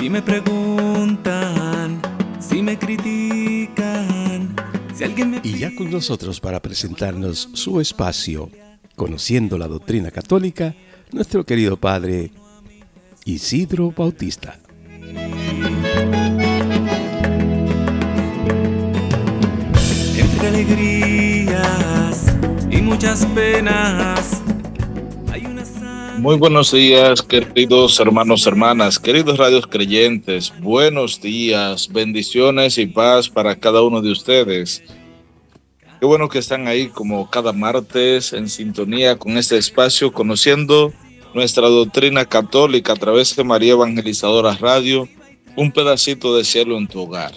Si me preguntan, si me critican, si alguien me... Y ya con nosotros para presentarnos su espacio, Conociendo la Doctrina Católica, nuestro querido Padre Isidro Bautista. Entre alegrías y muchas penas hay una sangre. Muy buenos días, queridos hermanos, hermanas, queridos radios creyentes. Buenos días, bendiciones y paz para cada uno de ustedes. Qué bueno que están ahí como cada martes en sintonía con este espacio, conociendo nuestra doctrina católica a través de María Evangelizadora Radio, un pedacito de cielo en tu hogar.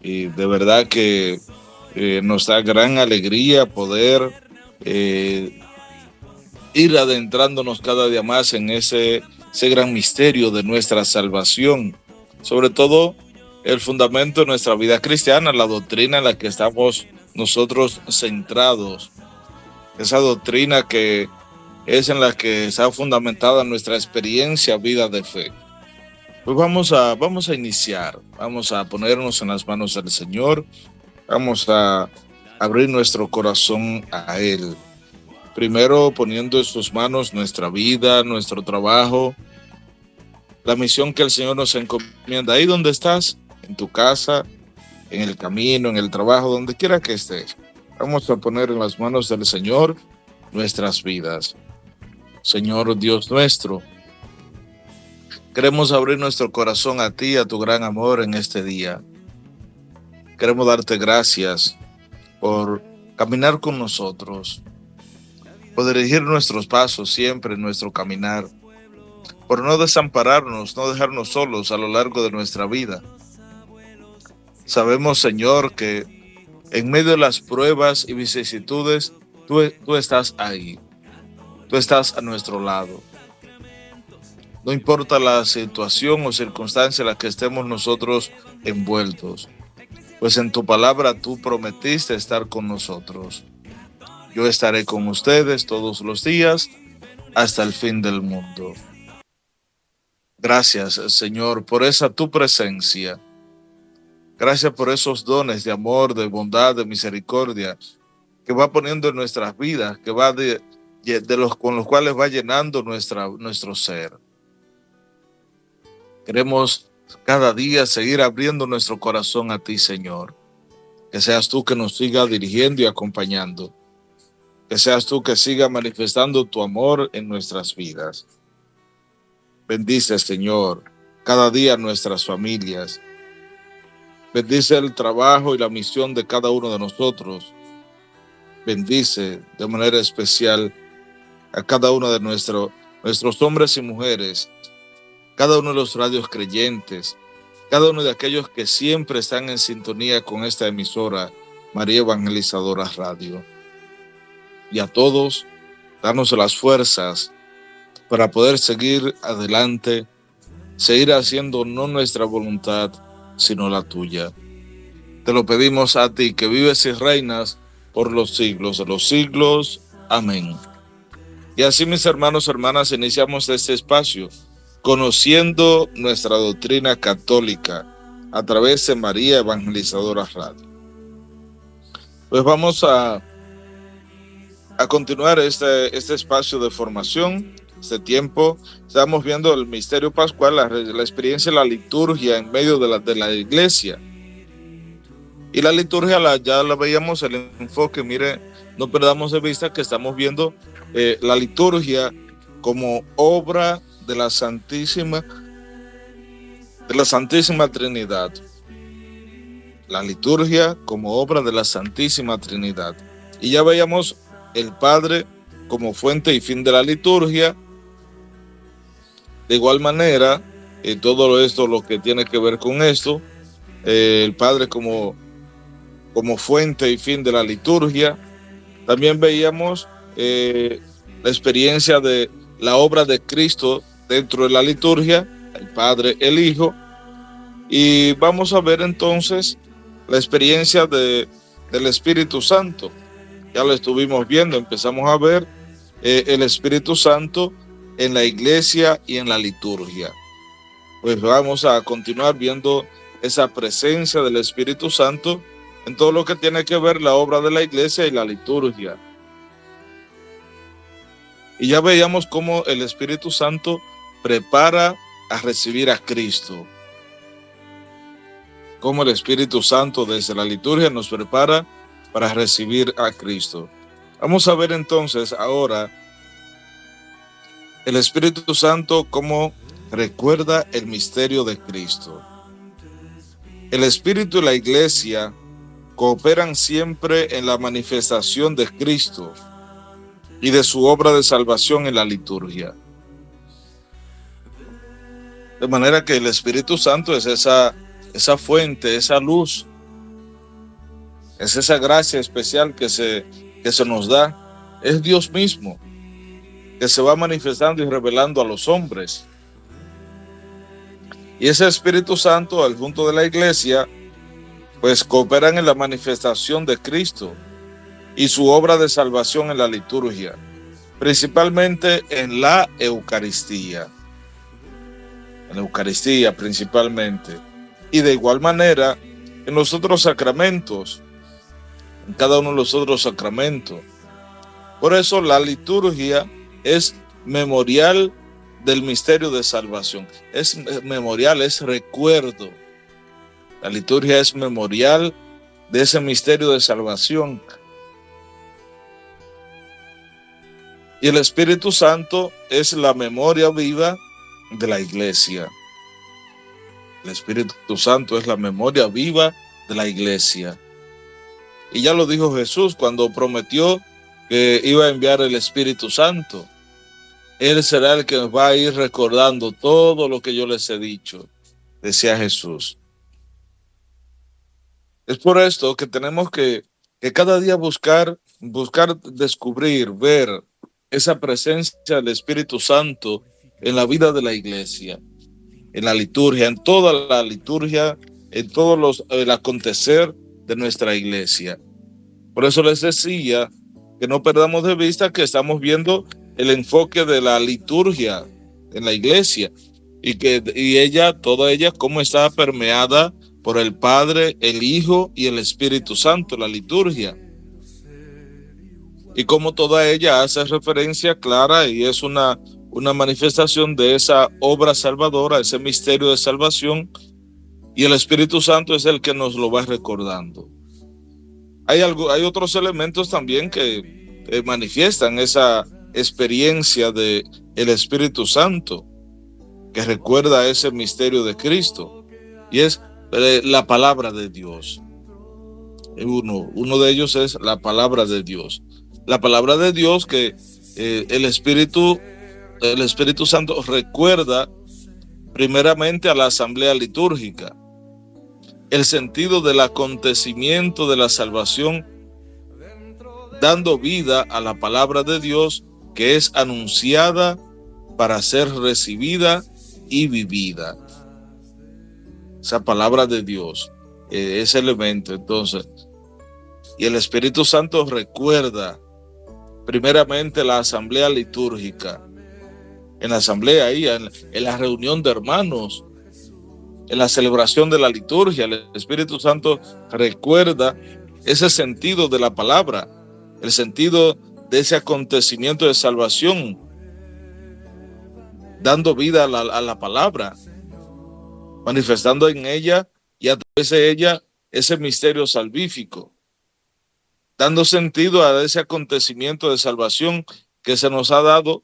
Y de verdad que nos da gran alegría poder ir adentrándonos cada día más en ese gran misterio de nuestra salvación, sobre todo el fundamento de nuestra vida cristiana, la doctrina en la que estamos nosotros centrados, esa doctrina que es en la que está fundamentada nuestra experiencia, vida de fe. Pues vamos a iniciar, vamos a ponernos en las manos del Señor, vamos a abrir nuestro corazón a Él. Primero poniendo en sus manos nuestra vida, nuestro trabajo, la misión que el Señor nos encomienda. Ahí donde estás, en tu casa, en el camino, en el trabajo, donde quiera que estés. Vamos a poner en las manos del Señor nuestras vidas. Señor Dios nuestro, queremos abrir nuestro corazón a ti, a tu gran amor en este día. Queremos darte gracias por caminar con nosotros, por dirigir nuestros pasos siempre en nuestro caminar, por no desampararnos, no dejarnos solos a lo largo de nuestra vida. Sabemos, Señor, que en medio de las pruebas y vicisitudes, tú estás ahí, tú estás a nuestro lado. No importa la situación o circunstancia en la que estemos nosotros envueltos, pues en tu palabra tú prometiste estar con nosotros. Yo estaré con ustedes todos los días hasta el fin del mundo. Gracias, Señor, por esa tu presencia. Gracias por esos dones de amor, de bondad, de misericordia que va poniendo en nuestras vidas, que va con los cuales va llenando nuestro ser. Queremos cada día seguir abriendo nuestro corazón a ti, Señor. Que seas tú que nos siga dirigiendo y acompañando. Que seas tú que siga manifestando tu amor en nuestras vidas. Bendice, Señor, cada día nuestras familias. Bendice el trabajo y la misión de cada uno de nosotros. Bendice de manera especial a cada uno de nuestros hombres y mujeres, cada uno de los radios creyentes, cada uno de aquellos que siempre están en sintonía con esta emisora, María Evangelizadora Radio. Y a todos, danos las fuerzas para poder seguir adelante, seguir haciendo no nuestra voluntad, sino la tuya. Te lo pedimos a ti, que vives y reinas por los siglos de los siglos. Amén. Y así, mis hermanos, hermanas, iniciamos este espacio, conociendo nuestra doctrina católica a través de María Evangelizadora Radio. Pues vamos a continuar este espacio de formación, este tiempo. Estamos viendo el misterio pascual, la experiencia de la liturgia en medio de la iglesia. Y la liturgia ya la veíamos, el enfoque, mire, no perdamos de vista que estamos viendo la liturgia como obra de la Santísima Trinidad. La liturgia como obra de la Santísima Trinidad. Y ya veíamos el Padre como fuente y fin de la liturgia. De igual manera, todo esto, lo que tiene que ver con esto, el Padre como fuente y fin de la liturgia. También veíamos la experiencia de la obra de Cristo dentro de la liturgia, el Padre, el Hijo. Y vamos a ver entonces la experiencia del Espíritu Santo. Ya lo estuvimos viendo, empezamos a ver el Espíritu Santo en la iglesia y en la liturgia. pues vamos a continuar viendo esa presencia del Espíritu Santo en todo lo que tiene que ver la obra de la iglesia y la liturgia. Y ya veíamos cómo el Espíritu Santo prepara a recibir a Cristo. Cómo el Espíritu Santo desde la liturgia nos prepara para recibir a Cristo. Vamos a ver entonces ahora el Espíritu Santo cómo recuerda el misterio de Cristo. El Espíritu y la iglesia cooperan siempre en la manifestación de Cristo y de su obra de salvación en la liturgia. De manera que el Espíritu Santo es esa fuente, esa luz, es esa gracia especial que se nos da. Es Dios mismo que se va manifestando y revelando a los hombres. Y ese Espíritu Santo, al junto de la iglesia, pues cooperan en la manifestación de Cristo y su obra de salvación en la liturgia, principalmente en la Eucaristía. En la Eucaristía principalmente. Y de igual manera en los otros sacramentos, en cada uno de los otros sacramentos. Por eso la liturgia es memorial del misterio de salvación. Es memorial, es recuerdo. La liturgia es memorial de ese misterio de salvación. Y el Espíritu Santo es la memoria viva de la iglesia. El Espíritu Santo es la memoria viva de la iglesia. Y ya lo dijo Jesús cuando prometió que iba a enviar el Espíritu Santo. Él será el que nos va a ir recordando todo lo que yo les he dicho, decía Jesús. Es por esto que tenemos que cada día buscar descubrir, ver esa presencia del Espíritu Santo en la vida de la iglesia, en la liturgia, en toda la liturgia, en todos el acontecer de nuestra iglesia. Por eso les decía que no perdamos de vista que estamos viendo el enfoque de la liturgia en la iglesia toda ella, cómo está permeada por el Padre, el Hijo y el Espíritu Santo, la liturgia. Y cómo toda ella hace referencia clara y es una manifestación de esa obra salvadora, ese misterio de salvación, y el Espíritu Santo es el que nos lo va recordando. Hay otros elementos también que manifiestan esa experiencia de el Espíritu Santo, que recuerda ese misterio de Cristo, y es la palabra de Dios. Uno de ellos es la palabra de Dios. La palabra de Dios que el Espíritu Santo recuerda primeramente a la asamblea litúrgica, el sentido del acontecimiento de la salvación, dando vida a la palabra de Dios que es anunciada para ser recibida y vivida. Esa palabra de Dios, ese elemento, entonces, y el Espíritu Santo recuerda primeramente la asamblea litúrgica, en la asamblea ahí, en la reunión de hermanos, en la celebración de la liturgia, el Espíritu Santo recuerda ese sentido de la palabra, el sentido de ese acontecimiento de salvación, dando vida a la palabra, manifestando en ella y a través de ella ese misterio salvífico, dando sentido a ese acontecimiento de salvación que se nos ha dado,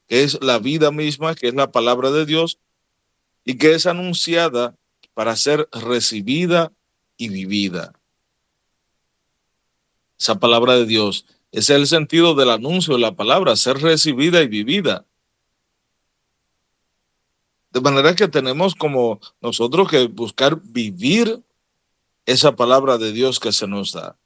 que es la vida misma, que es la palabra de Dios, y que es anunciada para ser recibida y vivida. Esa palabra de Dios, ese es el sentido del anuncio de la palabra, ser recibida y vivida. De manera que tenemos como nosotros que buscar vivir esa palabra de Dios que se nos da.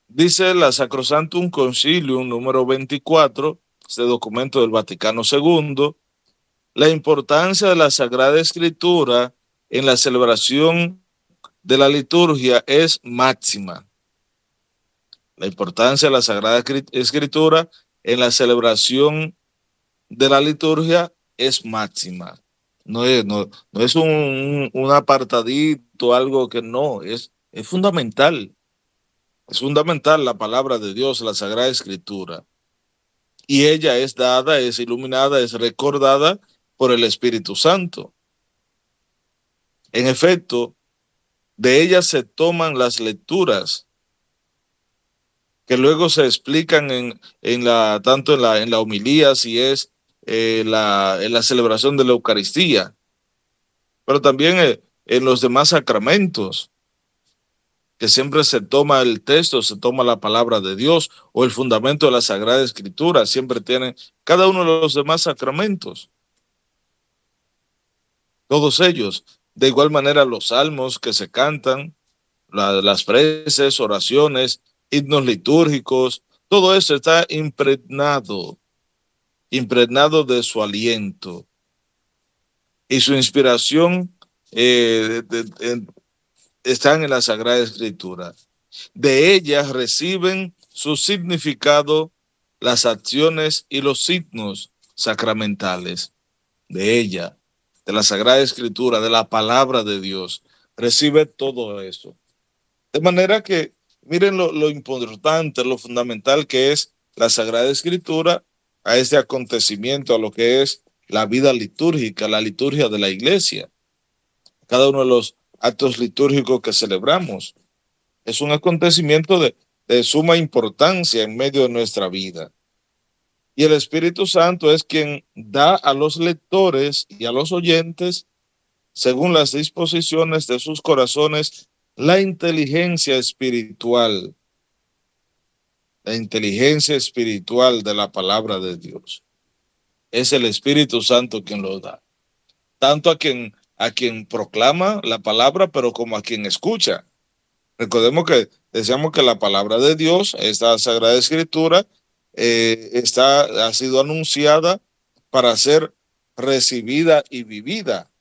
Dice la Sacrosanctum Concilium número 24, este documento del Vaticano II, la importancia de la Sagrada Escritura en la celebración de la liturgia es máxima. La importancia de la Sagrada Escritura en la celebración de la liturgia es máxima. No es un apartadito, algo que no, es fundamental. Es fundamental la palabra de Dios, la Sagrada Escritura. Y ella es dada, es iluminada, es recordada por el Espíritu Santo. En efecto, de ella se toman las lecturas que luego se explican tanto en la homilía, si es en la celebración de la Eucaristía, pero también en los demás sacramentos, que siempre se toma el texto, se toma la palabra de Dios o el fundamento de la Sagrada Escritura, siempre tienen cada uno de los demás sacramentos, todos ellos. De igual manera los salmos que se cantan, las preces, oraciones, himnos litúrgicos, todo eso está impregnado de su aliento y su inspiración están en la Sagrada Escritura. De ellas reciben su significado las acciones y los signos sacramentales. De ella, de la Sagrada Escritura, de la palabra de Dios, recibe todo eso. De manera que miren lo importante, lo fundamental que es la Sagrada Escritura a este acontecimiento, a lo que es la vida litúrgica, la liturgia de la iglesia. Cada uno de los actos litúrgicos que celebramos es un acontecimiento de suma importancia en medio de nuestra vida. Y el Espíritu Santo es quien da a los lectores y a los oyentes, según las disposiciones de sus corazones, la inteligencia espiritual de la palabra de Dios. Es el Espíritu Santo quien lo da, tanto a quien proclama la palabra, pero como a quien escucha. Recordemos que decíamos que la palabra de Dios, esta Sagrada Escritura, ha sido anunciada para ser recibida y vivida.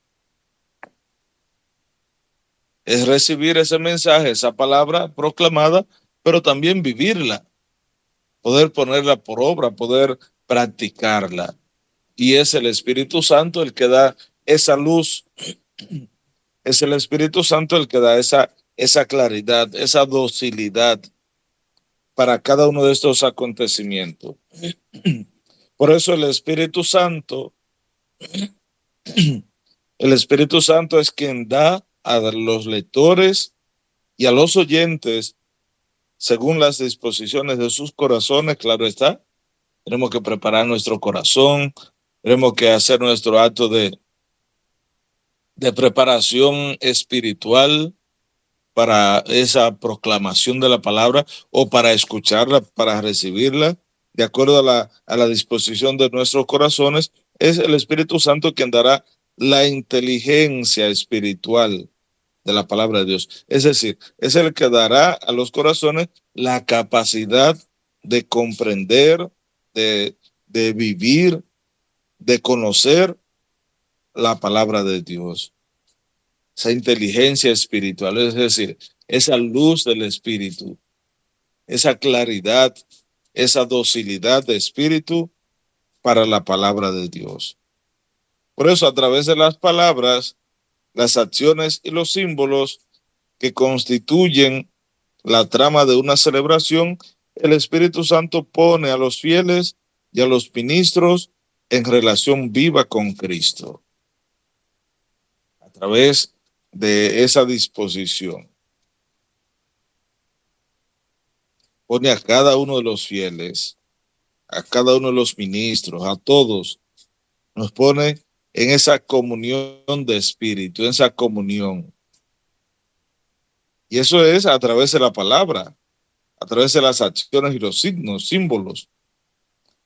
Es recibir ese mensaje, esa palabra proclamada, pero también vivirla, poder ponerla por obra, poder practicarla. Y es el Espíritu Santo el que da esa luz, es el Espíritu Santo el que da esa claridad, esa docilidad para cada uno de estos acontecimientos. Por eso el Espíritu Santo es quien da a los lectores y a los oyentes, según las disposiciones de sus corazones, claro está. Tenemos que preparar nuestro corazón, tenemos que hacer nuestro acto de preparación espiritual para esa proclamación de la palabra o para escucharla, para recibirla, de acuerdo a la disposición de nuestros corazones. Es el Espíritu Santo quien dará la inteligencia espiritual de la palabra de Dios. Es decir, es el que dará a los corazones la capacidad de comprender, de vivir, de conocer la palabra de Dios. Esa inteligencia espiritual, es decir, esa luz del Espíritu, esa claridad, esa docilidad de espíritu para la palabra de Dios. Por eso, a través de las palabras, las acciones y los símbolos que constituyen la trama de una celebración, el Espíritu Santo pone a los fieles y a los ministros en relación viva con Cristo. A través de esa disposición, pone a cada uno de los fieles, a cada uno de los ministros, a todos, nos pone en esa comunión de espíritu, en esa comunión. Y eso es a través de la palabra, a través de las acciones y los signos, símbolos.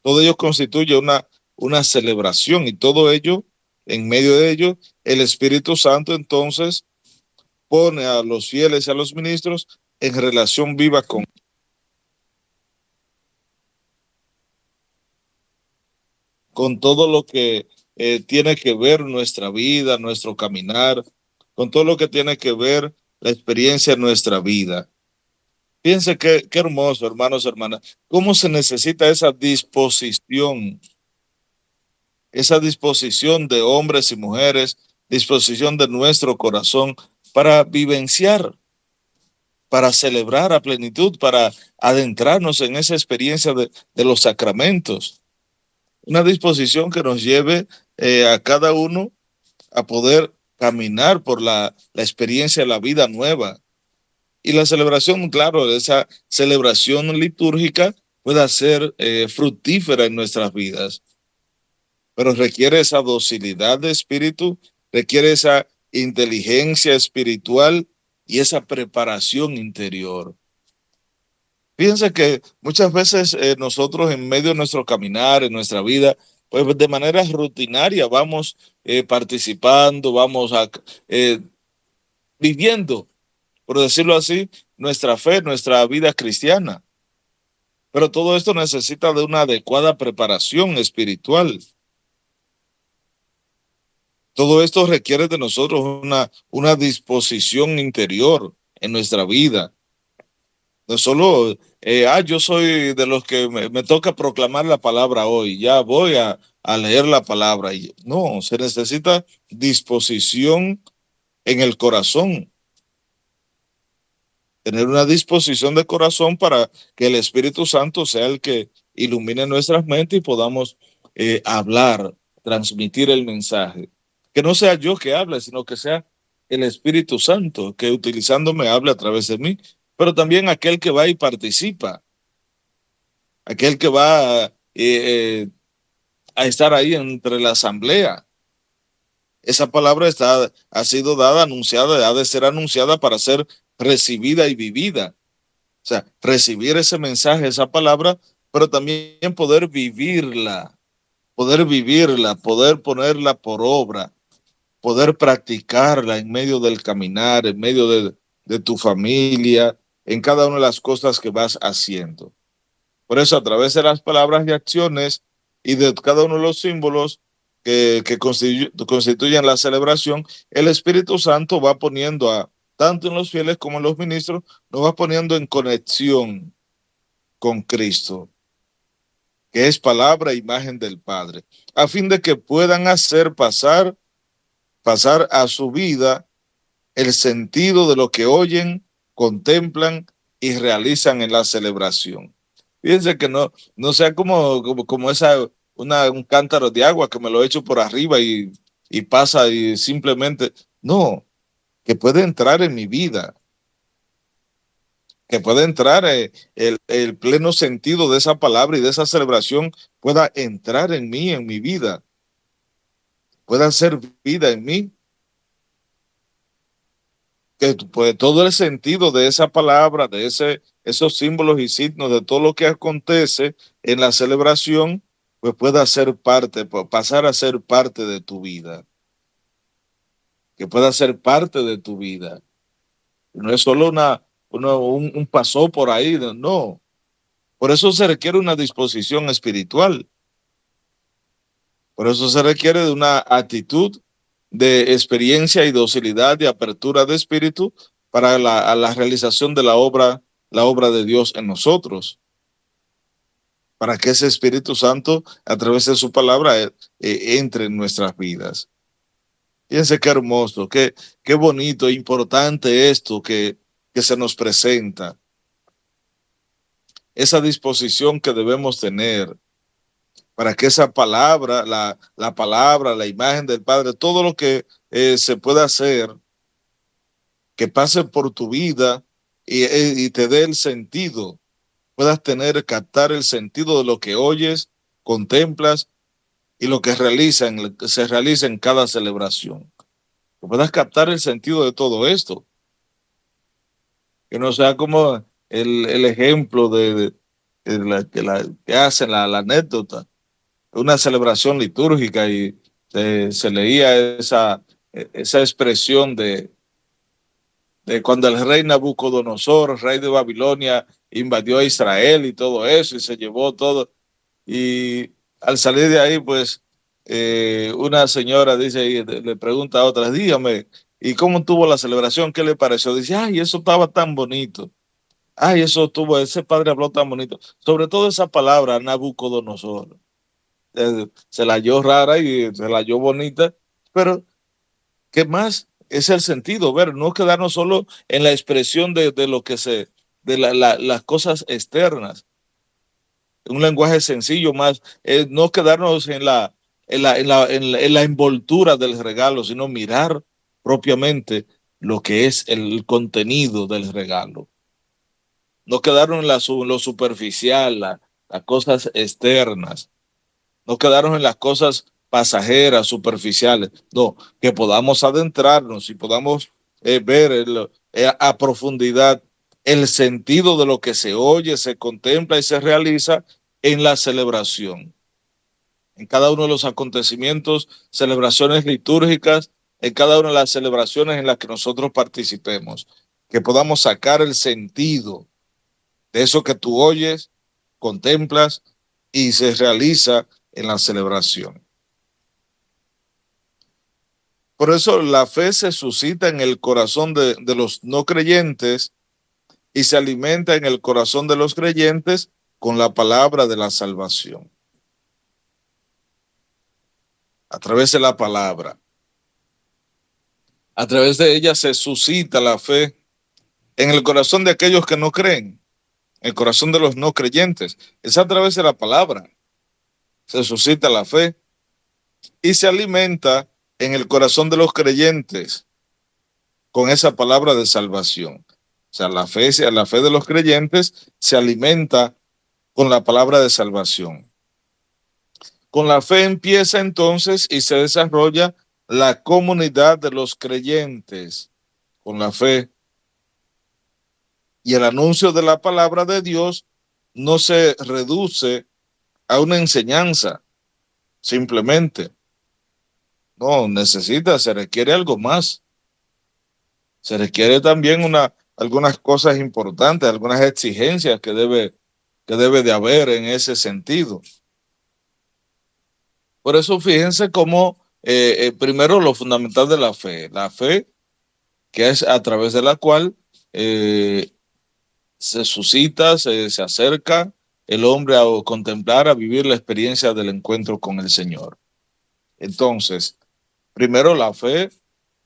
Todo ello constituye una celebración y todo ello, en medio de ello, el Espíritu Santo entonces pone a los fieles y a los ministros en relación viva con todo lo que tiene que ver nuestra vida, nuestro caminar, con todo lo que tiene que ver la experiencia de nuestra vida. Piense qué hermoso, hermanos, hermanas, cómo se necesita esa disposición esa disposición de hombres y mujeres, disposición de nuestro corazón para vivenciar, para celebrar a plenitud, para adentrarnos en esa experiencia de los sacramentos. Una disposición que nos lleve a cada uno a poder caminar por la experiencia de la vida nueva. Y la celebración, claro, esa celebración litúrgica pueda ser fructífera en nuestras vidas, pero requiere esa docilidad de espíritu, requiere esa inteligencia espiritual y esa preparación interior. Fíjense que muchas veces nosotros en medio de nuestro caminar, en nuestra vida, pues de manera rutinaria vamos participando, eh, viviendo, por decirlo así, nuestra fe, nuestra vida cristiana. Pero todo esto necesita de una adecuada preparación espiritual. Todo esto requiere de nosotros una disposición interior en nuestra vida. No solo, yo soy de los que me toca proclamar la palabra hoy, ya voy a leer la palabra. No, se necesita disposición en el corazón, tener una disposición de corazón para que el Espíritu Santo sea el que ilumine nuestras mentes y podamos hablar, transmitir el mensaje. Que no sea yo que hable, sino que sea el Espíritu Santo que utilizándome hable a través de mí, pero también aquel que va y participa, aquel que va a estar ahí entre la asamblea. Esa palabra ha sido dada, anunciada, ha de ser anunciada para ser recibida y vivida. O sea, recibir ese mensaje, esa palabra, pero también poder ponerla por obra, poder practicarla en medio del caminar, en medio de tu familia, en cada una de las cosas que vas haciendo. Por eso, a través de las palabras y acciones y de cada uno de los símbolos que constituyen la celebración, el Espíritu Santo va poniendo tanto en los fieles como en los ministros, nos va poniendo en conexión con Cristo, que es palabra e imagen del Padre, a fin de que puedan hacer pasar a su vida el sentido de lo que oyen, contemplan y realizan en la celebración. Fíjense que no sea como un cántaro de agua que me lo echo por arriba y pasa y simplemente, no, que puede entrar en mi vida, que puede entrar el pleno sentido de esa palabra y de esa celebración pueda entrar en mí, en mi vida, pueda hacer vida en mí, que pues, todo el sentido de esa palabra, esos símbolos y signos, de todo lo que acontece en la celebración, pues pueda ser parte, pasar a ser parte de tu vida, que pueda ser parte de tu vida. No es solo un paso por ahí, no. Por eso se requiere una disposición espiritual. Por eso se requiere de una actitud de experiencia y docilidad, de apertura de espíritu para la realización de la obra de Dios en nosotros. Para que ese Espíritu Santo, a través de su palabra, entre en nuestras vidas. Fíjense qué hermoso, qué bonito, importante esto que se nos presenta. Esa disposición que debemos tener para que esa palabra, la palabra, la imagen del Padre, todo lo que se pueda hacer, que pase por tu vida y te dé el sentido, puedas captar el sentido de lo que oyes, contemplas y lo que se realiza en cada celebración. Que puedas captar el sentido de todo esto. Que no sea como el ejemplo que hacen la anécdota, una celebración litúrgica y se leía esa expresión de cuando el rey Nabucodonosor, rey de Babilonia, invadió a Israel y todo eso y se llevó todo. Y al salir de ahí, pues una señora dice y le pregunta a otra, dígame, ¿y cómo tuvo la celebración? ¿Qué le pareció? Dice, ay, eso estaba tan bonito. Ay, ese padre habló tan bonito. Sobre todo esa palabra, Nabucodonosor. se la halló rara y se la halló bonita, pero ¿qué más? Es el sentido, ver, no quedarnos solo en la expresión de lo que las cosas externas, un lenguaje sencillo más, no quedarnos en la envoltura del regalo, sino mirar propiamente lo que es el contenido del regalo. No quedarnos en lo superficial, las cosas externas, no quedarnos en las cosas pasajeras, superficiales, no, que podamos adentrarnos y podamos ver a profundidad el sentido de lo que se oye, se contempla y se realiza en la celebración, en cada uno de los acontecimientos, celebraciones litúrgicas, en cada una de las celebraciones en las que nosotros participemos, que podamos sacar el sentido de eso que tú oyes, contemplas y se realiza en la celebración. Por eso la fe se suscita en el corazón de los no creyentes y se alimenta en el corazón de los creyentes con la palabra de la salvación. A través de la palabra. A través de ella se suscita la fe en el corazón de aquellos que no creen, en el corazón de los no creyentes. Es a través de la palabra. Se suscita la fe y se alimenta en el corazón de los creyentes con esa palabra de salvación. O sea, la fe de los creyentes se alimenta con la palabra de salvación. Con la fe empieza entonces y se desarrolla la comunidad de los creyentes. Con la fe y el anuncio de la palabra de Dios no se reduce a una enseñanza, simplemente. No, se requiere algo más. Se requiere también algunas cosas importantes, algunas exigencias que debe de haber en ese sentido. Por eso fíjense cómo primero lo fundamental de la fe que es a través de la cual se suscita, se acerca el hombre a contemplar, a vivir la experiencia del encuentro con el Señor. Entonces, primero la fe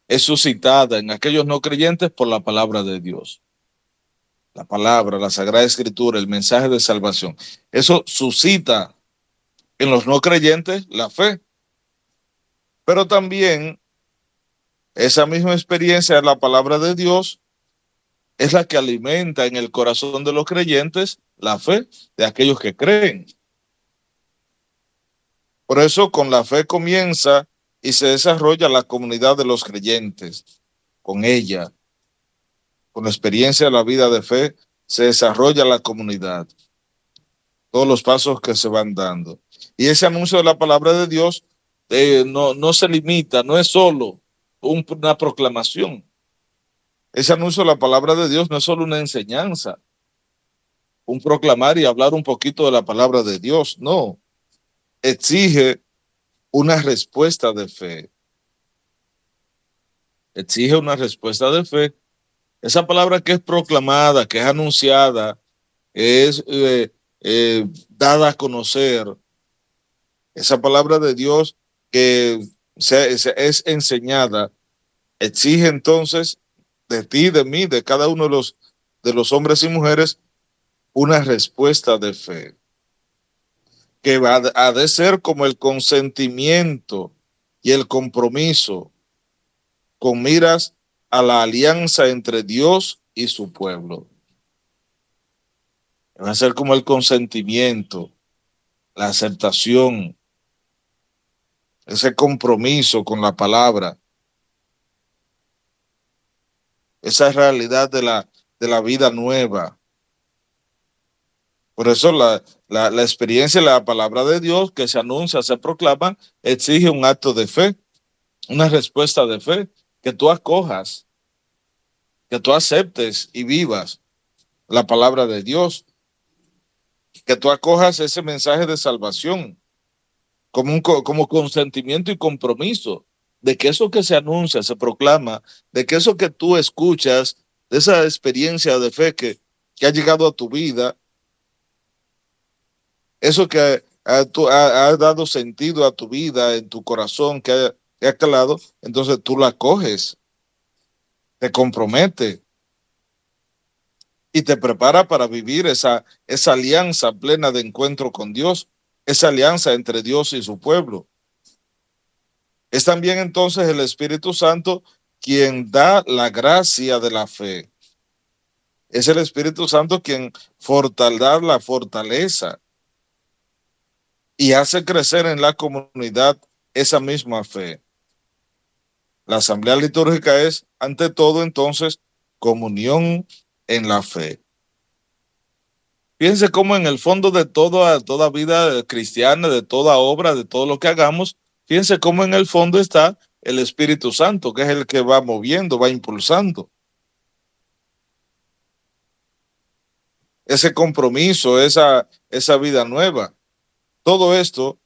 es suscitada en aquellos no creyentes por la palabra de Dios. La palabra, la Sagrada Escritura, el mensaje de salvación. Eso suscita en los no creyentes la fe. Pero también esa misma experiencia de la palabra de Dios es la que alimenta en el corazón de los creyentes la fe de aquellos que creen. Por eso con la fe comienza y se desarrolla la comunidad de los creyentes. Con ella, con la experiencia de la vida de fe, se desarrolla la comunidad. Todos los pasos que se van dando. Y ese anuncio de la palabra de Dios no se limita, no es solo una proclamación. Ese anuncio de la palabra de Dios no es solo una enseñanza, un proclamar y hablar un poquito de la palabra de Dios, no. Exige una respuesta de fe. Exige una respuesta de fe. Esa palabra que es proclamada, que es anunciada, es dada a conocer. Esa palabra de Dios que es enseñada, exige entonces de ti, de mí, de cada uno de los hombres y mujeres, una respuesta de fe, que ha de ser como el consentimiento y el compromiso con miras a la alianza entre Dios y su pueblo. Va a ser como el consentimiento, la aceptación, ese compromiso con la palabra, esa realidad de la vida nueva. Por eso la experiencia de la palabra de Dios que se anuncia, se proclama, exige un acto de fe, una respuesta de fe, que tú acojas, que tú aceptes y vivas la palabra de Dios, que tú acojas ese mensaje de salvación como consentimiento y compromiso de que eso que se anuncia, se proclama, de que eso que tú escuchas, de esa experiencia de fe que ha llegado a tu vida, eso que ha dado sentido a tu vida, en tu corazón, que ha calado, entonces tú la coges, te compromete y te prepara para vivir esa alianza plena de encuentro con Dios, esa alianza entre Dios y su pueblo. Es también entonces el Espíritu Santo quien da la gracia de la fe. Es el Espíritu Santo quien da la fortaleza y hace crecer en la comunidad esa misma fe. La asamblea litúrgica es, ante todo, entonces, comunión en la fe. Piense cómo en el fondo de toda vida cristiana, de toda obra, de todo lo que hagamos, piense cómo en el fondo está el Espíritu Santo, que es el que va moviendo, va impulsando. Ese compromiso, esa vida nueva. Todo esto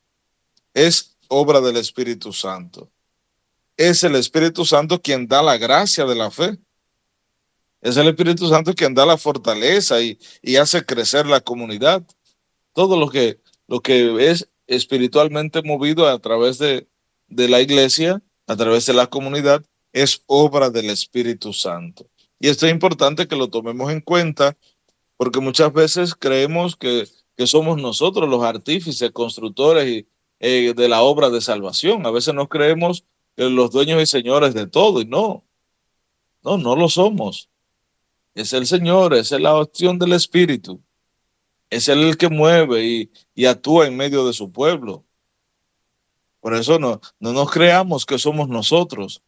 es obra del Espíritu Santo. Es el Espíritu Santo quien da la gracia de la fe. Es el Espíritu Santo quien da la fortaleza y hace crecer la comunidad. Todo lo que es espiritualmente movido a través de la iglesia, a través de la comunidad, es obra del Espíritu Santo. Y esto es importante que lo tomemos en cuenta porque muchas veces creemos que somos nosotros los artífices, constructores de la obra de salvación. A veces nos creemos los dueños y señores de todo y no lo somos. Es el Señor, es la acción del Espíritu. Es Él el que mueve y actúa en medio de su pueblo. Por eso no nos creamos que somos nosotros.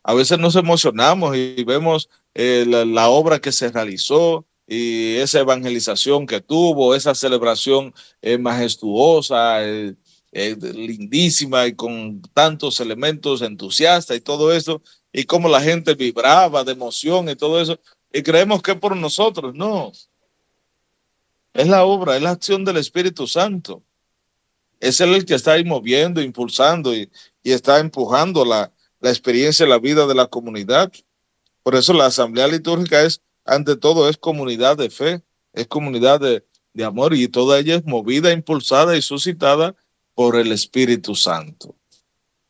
A veces nos emocionamos y vemos la obra que se realizó y esa evangelización que tuvo, esa celebración majestuosa, lindísima y con tantos elementos entusiastas y todo eso, y cómo la gente vibraba de emoción y todo eso, y creemos que es por nosotros. No, es la obra, es la acción del Espíritu Santo. Es Él el que está ahí moviendo, impulsando y está empujando la experiencia, la vida de la comunidad. Por eso la asamblea litúrgica es, ante todo, es comunidad de fe, es comunidad de amor y toda ella es movida, impulsada y suscitada por el Espíritu Santo.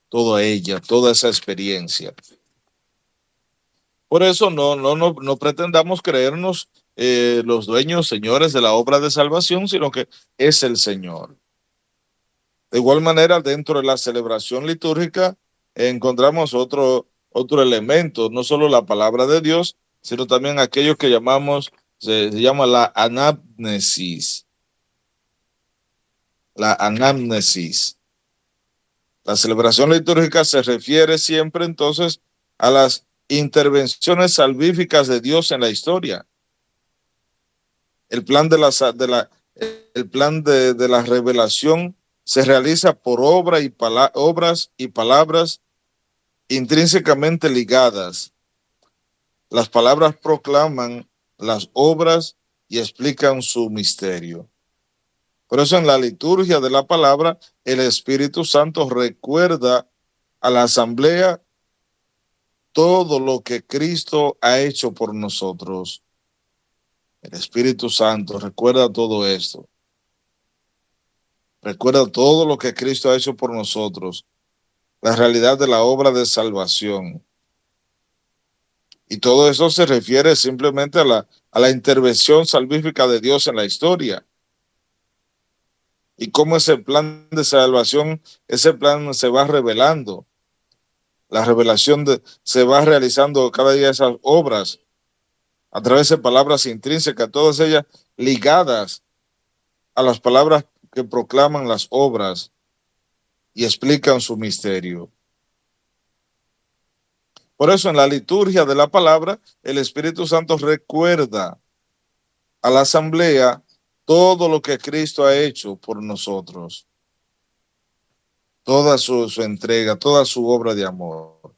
Toda ella, toda esa experiencia. Por eso no pretendamos creernos los dueños, señores de la obra de salvación, sino que es el Señor. De igual manera, dentro de la celebración litúrgica encontramos otro elemento, no solo la palabra de Dios, sino también aquello que se llama la anamnesis. La anamnesis. La celebración litúrgica se refiere siempre entonces a las intervenciones salvíficas de Dios en la historia. El plan el plan de la revelación se realiza por obras y palabras intrínsecamente ligadas. Las palabras proclaman las obras y explican su misterio. Por eso en la liturgia de la palabra, el Espíritu Santo recuerda a la asamblea todo lo que Cristo ha hecho por nosotros. El Espíritu Santo recuerda todo esto. Recuerda todo lo que Cristo ha hecho por nosotros. La realidad de la obra de salvación. Y todo eso se refiere simplemente a la intervención salvífica de Dios en la historia. Y cómo ese plan de salvación, ese plan se va revelando. La revelación se va realizando cada día esas obras a través de palabras intrínsecas, todas ellas ligadas a las palabras que proclaman las obras y explican su misterio. Por eso en la liturgia de la palabra, el Espíritu Santo recuerda a la asamblea todo lo que Cristo ha hecho por nosotros, toda su entrega, toda su obra de amor.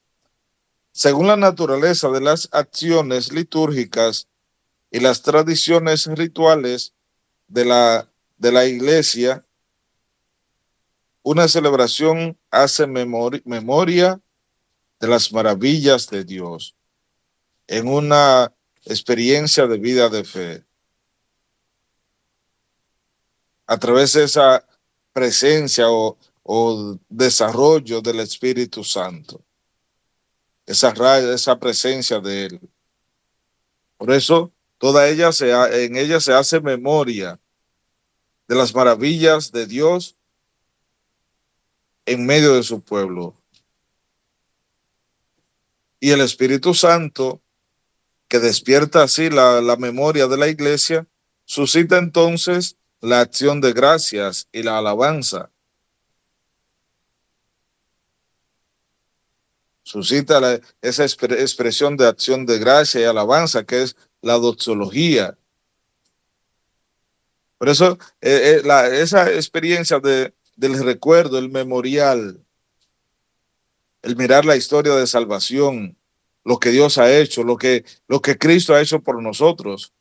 Según la naturaleza de las acciones litúrgicas y las tradiciones rituales de la iglesia, una celebración hace memoria de las maravillas de Dios en una experiencia de vida de fe. A través de esa presencia o desarrollo del Espíritu Santo, esa presencia de Él. Por eso, en ella se hace memoria de las maravillas de Dios en medio de su pueblo. Y el Espíritu Santo, que despierta así la memoria de la iglesia, suscita entonces la acción de gracias y la alabanza. Suscita esa expresión de acción de gracia y alabanza, que es la doxología. Por eso, esa experiencia del recuerdo, el memorial, el mirar la historia de salvación, lo que Dios ha hecho, lo que Cristo ha hecho por nosotros.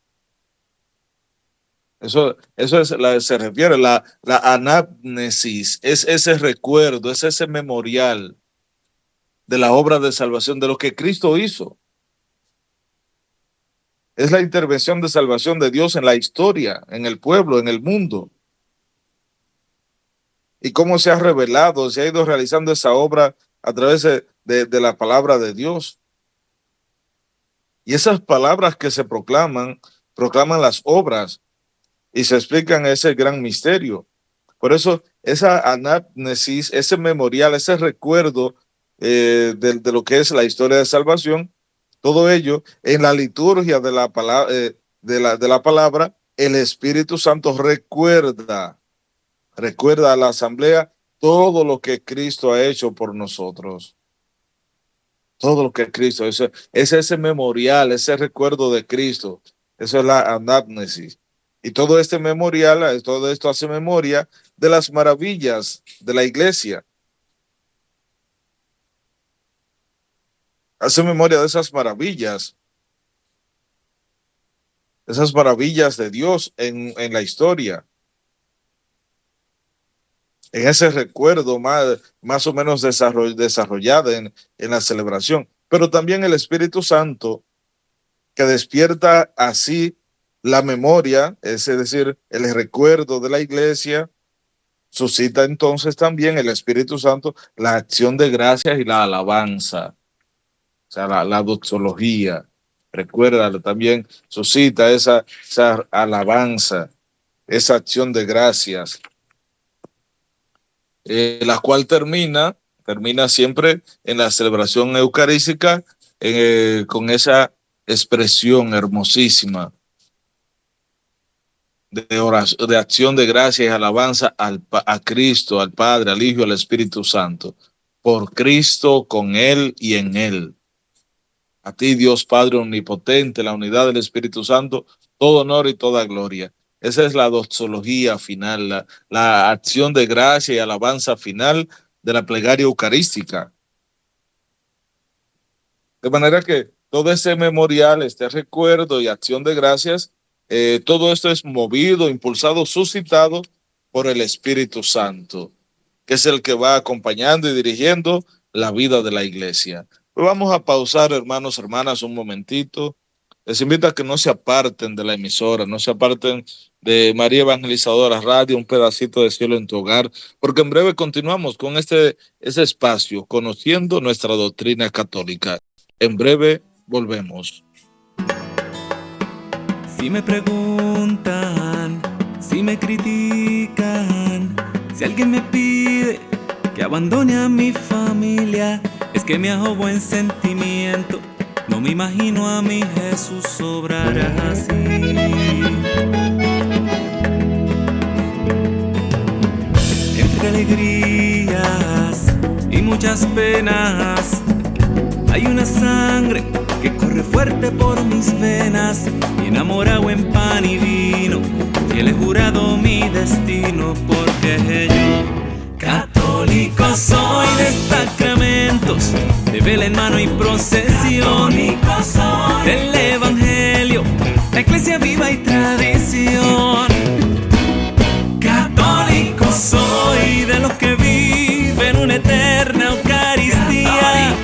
Eso se refiere, la anamnesis, es ese recuerdo, es ese memorial de la obra de salvación, de lo que Cristo hizo. Es la intervención de salvación de Dios en la historia, en el pueblo, en el mundo. Y cómo se ha revelado, se ha ido realizando esa obra a través de la palabra de Dios. Y esas palabras que se proclaman las obras y se explican ese gran misterio. Por eso, esa anamnesis, ese memorial, ese recuerdo de lo que es la historia de salvación, todo ello en la liturgia de la palabra, el Espíritu Santo recuerda a la asamblea todo lo que Cristo ha hecho por nosotros. Todo lo que Cristo es ese memorial, ese recuerdo de Cristo. Eso es la anamnesis. Y todo este memorial, todo esto hace memoria de las maravillas de la iglesia. Hace memoria de esas maravillas de Dios en la historia. En ese recuerdo más o menos desarrollado en la celebración. Pero también el Espíritu Santo, que despierta así la memoria, es decir, el recuerdo de la iglesia, suscita entonces también el Espíritu Santo la acción de gracias y la alabanza. O sea, la doxología, recuérdalo, también suscita esa alabanza, esa acción de gracias, la cual termina siempre en la celebración eucarística con esa expresión hermosísima de acción de gracias y alabanza a Cristo, al Padre, al Hijo y al Espíritu Santo. Por Cristo, con Él y en Él. A ti, Dios Padre omnipotente, la unidad del Espíritu Santo, todo honor y toda gloria. Esa es la doxología final, la acción de gracia y alabanza final de la plegaria eucarística. De manera que todo ese memorial, este recuerdo y acción de gracias, todo esto es movido, impulsado, suscitado por el Espíritu Santo, que es el que va acompañando y dirigiendo la vida de la iglesia. Pues vamos a pausar, hermanos, hermanas, un momentito. Les invito a que no se aparten de la emisora, no se aparten de María Evangelizadora Radio, un pedacito de cielo en tu hogar, porque en breve continuamos con ese espacio, conociendo nuestra doctrina católica. En breve volvemos. Si me preguntan, si me critican, si alguien me pide que abandone a mi familia, es que me hago buen sentimiento. No me imagino a mi Jesús obrar así. Entre alegrías y muchas penas, hay una sangre que corre fuerte por mis venas, y enamorado en pan y vino, y él he jurado mi destino, porque yo católico soy de sacramentos, de vela en mano y procesión, del evangelio, la iglesia viva y tradición. Católico soy de los que viven una eterna Eucaristía,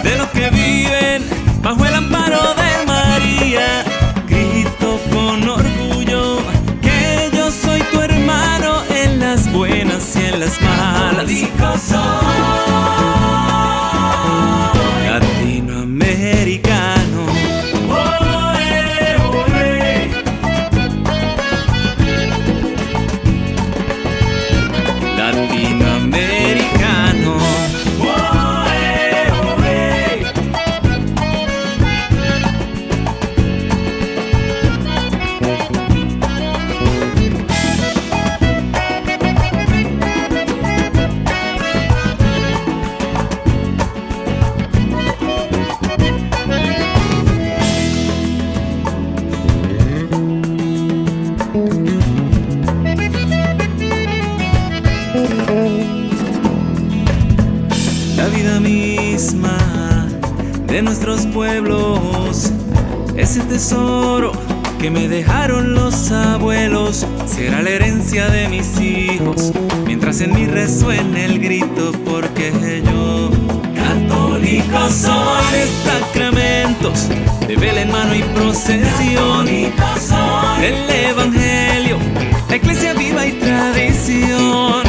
de los que viven bajo el amparo de María. Grito con orgullo que yo soy tu hermano en las Católico soy, latinoamericano. Oe, oe. Latinoamericano. Oe, oe. La vida misma de nuestros pueblos, ese tesoro que me dejaron los abuelos, será la herencia de mis hijos, mientras en mí resuene el grito, porque yo católico soy. De sacramentos, de vela en mano y procesión, del evangelio, la iglesia viva y tradición.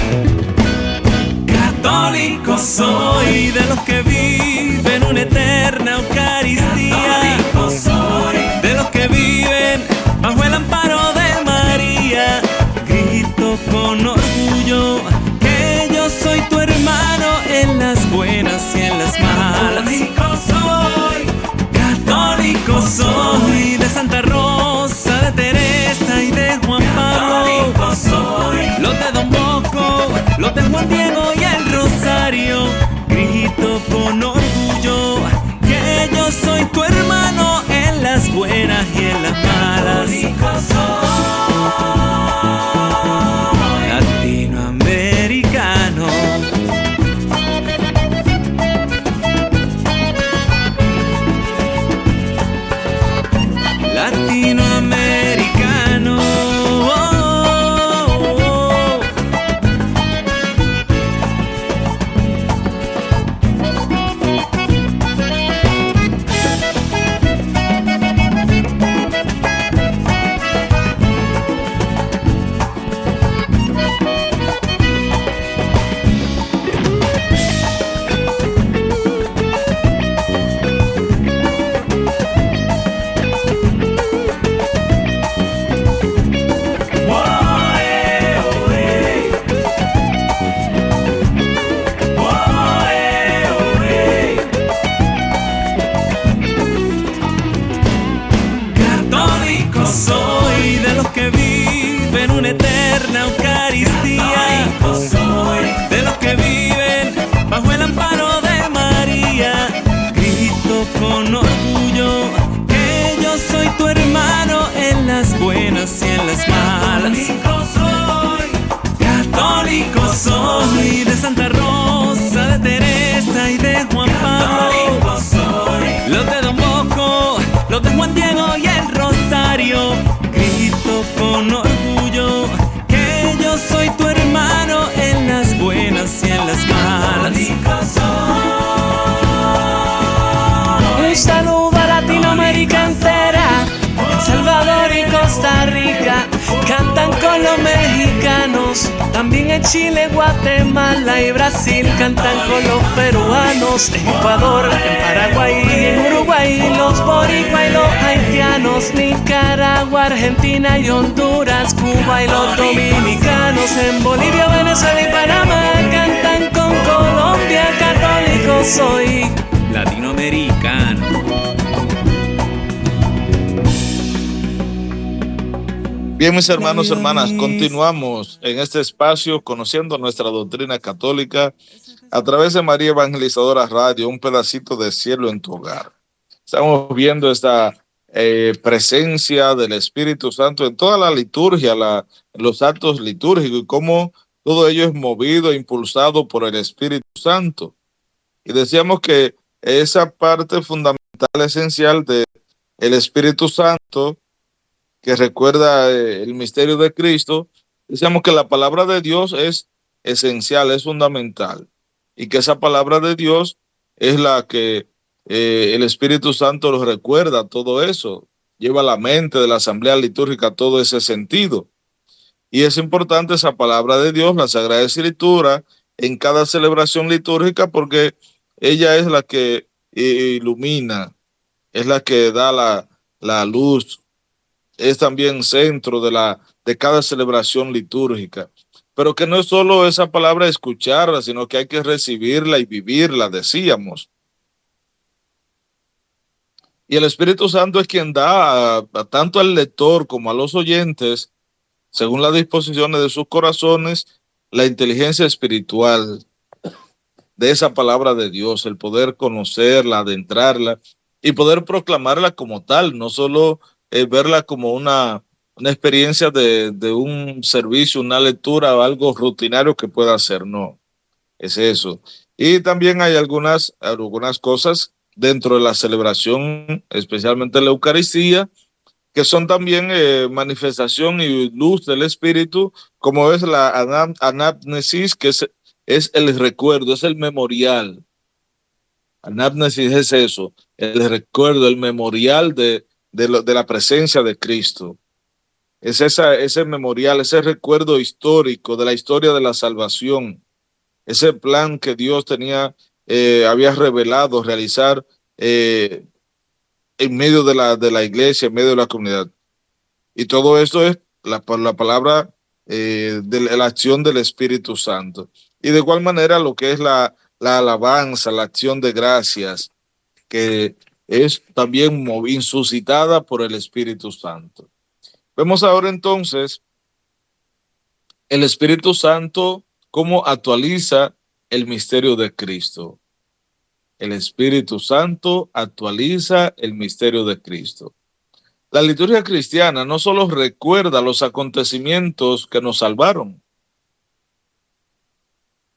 Católico soy, de los que viven una eterna Eucaristía. Católico soy, de los que viven bajo el amparo de María. Grito con orgullo que yo soy tu hermano en las buenas y en las malas. Católico soy, católico soy, de Santa Rosa, de Teresa y de Juan Pablo. Católico soy, los de Don Bosco, los de Juan Diego y el Rosario. Grito con orgullo que yo soy tu hermano en las buenas y en las malas. Católico soy, latinoamericano. Latinoamericano. Oh, oh, oh. Católico soy, de los que viven una eterna Eucaristía. Católico soy, de los que viven bajo el amparo de María. Grito con orgullo que yo soy tu hermano en las buenas y en las malas. Católico soy, de Santa Rosa, de Teresa y de Juan Pablo. Católico soy, los de Don Bosco, los de Juan Diego y el Rosario. Grito con orgullo que yo soy tu hermano en las buenas y en las malas. Católico soy. Un saludo a Latinoamérica entera, El Salvador y Costa Rica cantan con los mexicanos. También en Chile, Guatemala y Brasil cantan con los peruanos. En Ecuador, en Paraguay y en Uruguay los boricua y los haitianos. Nicaragua, Argentina y Honduras, Cuba y los dominicanos. En Bolivia, Venezuela y Panamá cantan con Colombia. Católico soy, latinoamericano. Bien, mis hermanos, hermanas, continuamos en este espacio conociendo nuestra doctrina católica a través de María Evangelizadora Radio, un pedacito de cielo en tu hogar. Estamos viendo esta presencia del Espíritu Santo en toda la liturgia, los actos litúrgicos y cómo todo ello es movido e impulsado por el Espíritu Santo. Y decíamos que esa parte fundamental, esencial del Espíritu Santo, que recuerda el misterio de Cristo, decíamos que la palabra de Dios es esencial, es fundamental, y que esa palabra de Dios es la que el Espíritu Santo nos recuerda todo eso, lleva a la mente de la asamblea litúrgica todo ese sentido. Y es importante esa palabra de Dios, la Sagrada Escritura, en cada celebración litúrgica, porque ella es la que ilumina, es la que da la luz, es también centro de cada celebración litúrgica. Pero que no es solo esa palabra escucharla, sino que hay que recibirla y vivirla, decíamos. Y el Espíritu Santo es quien da tanto al lector como a los oyentes, según las disposiciones de sus corazones, la inteligencia espiritual de esa palabra de Dios, el poder conocerla, adentrarla y poder proclamarla como tal, no solo verla como una experiencia de un servicio, una lectura o algo rutinario que pueda hacer, no, es eso. Y también hay algunas cosas dentro de la celebración, especialmente la Eucaristía, que son también manifestación y luz del Espíritu, como es la anamnesis, que es el recuerdo, es el memorial. Anamnesis es eso, el recuerdo, el memorial de la presencia de Cristo. Es ese memorial, ese recuerdo histórico de la historia de la salvación, ese plan que Dios había revelado realizar en medio de la iglesia, en medio de la comunidad. Y todo esto es por la palabra de la acción del Espíritu Santo. Y de igual manera lo que es la alabanza, la acción de gracias, que es también suscitada por el Espíritu Santo. Vemos ahora entonces el Espíritu Santo cómo actualiza el misterio de Cristo. El Espíritu Santo actualiza el misterio de Cristo. La liturgia cristiana no solo recuerda los acontecimientos que nos salvaron,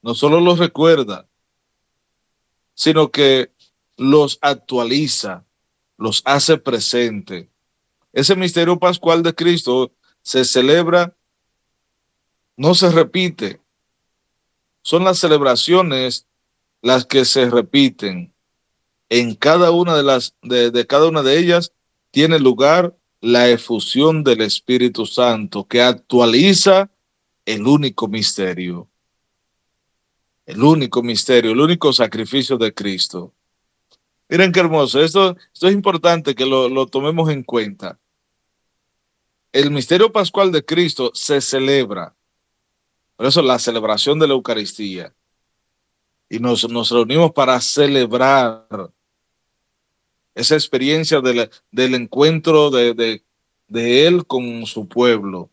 no solo los recuerda, sino que los actualiza, los hace presente. Ese misterio pascual de Cristo se celebra, no se repite. Son las celebraciones las que se repiten. En cada una de cada una de ellas tiene lugar la efusión del Espíritu Santo que actualiza el único misterio. El único misterio, el único sacrificio de Cristo. Miren qué hermoso. Esto es importante que lo tomemos en cuenta. El misterio pascual de Cristo se celebra. Por eso la celebración de la Eucaristía. Y nos reunimos para celebrar esa experiencia del encuentro de Él con su pueblo.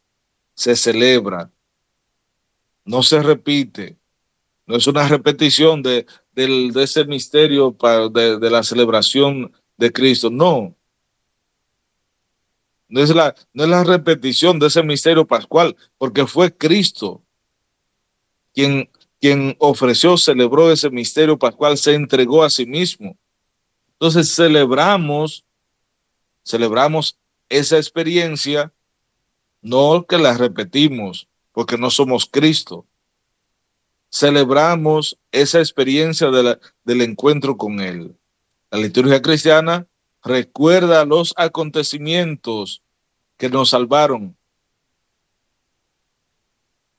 Se celebra. No se repite. No es una repetición de ese misterio de la celebración de Cristo. No. No es la repetición de ese misterio pascual, porque fue Cristo quien ofreció, celebró ese misterio pascual, se entregó a sí mismo. Entonces celebramos esa experiencia, no que la repetimos, porque no somos Cristo. Celebramos esa experiencia del encuentro con Él. La liturgia cristiana recuerda los acontecimientos que nos salvaron,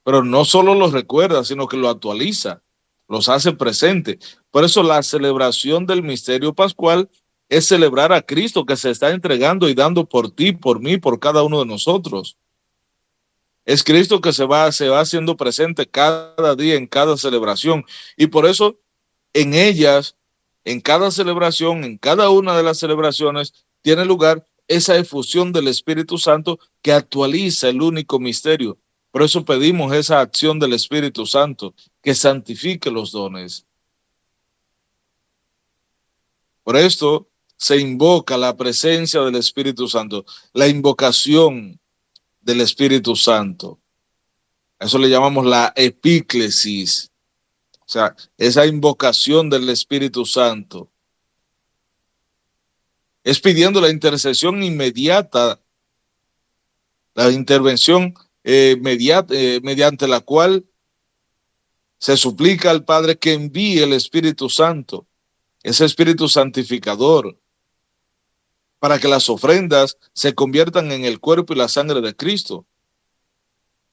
pero no solo los recuerda, sino que lo actualiza, los hace presente. Por eso la celebración del misterio pascual es celebrar a Cristo que se está entregando y dando por ti, por mí, por cada uno de nosotros. Es Cristo que se va haciendo presente cada día, en cada celebración. Y por eso en ellas, en cada celebración, en cada una de las celebraciones, tiene lugar esa efusión del Espíritu Santo que actualiza el único misterio. Por eso pedimos esa acción del Espíritu Santo que santifique los dones. Por esto se invoca la presencia del Espíritu Santo, la invocación del Espíritu Santo. A eso le llamamos la epíclesis. O sea, esa invocación del Espíritu Santo. Es pidiendo la intercesión inmediata, la intervención mediante la cual se suplica al Padre que envíe el Espíritu Santo, ese Espíritu santificador, para que las ofrendas se conviertan en el cuerpo y la sangre de Cristo.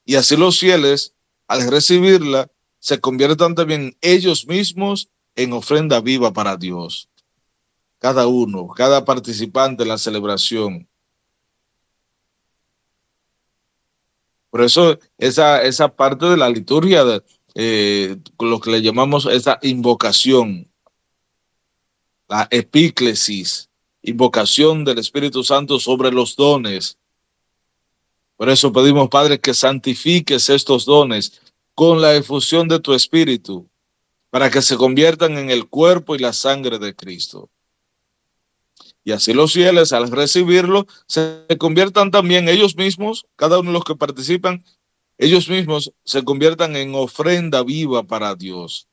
Y así los fieles, al recibirla, se conviertan también ellos mismos en ofrenda viva para Dios. Cada uno, cada participante de la celebración. Por eso esa parte de la liturgia, lo que le llamamos esa invocación, la epíclesis, invocación del Espíritu Santo sobre los dones. Por eso pedimos, Padre, que santifiques estos dones con la efusión de tu Espíritu, para que se conviertan en el cuerpo y la sangre de Cristo. Y así los fieles, al recibirlo, se conviertan también ellos mismos, cada uno de los que participan, ellos mismos se conviertan en ofrenda viva para Dios.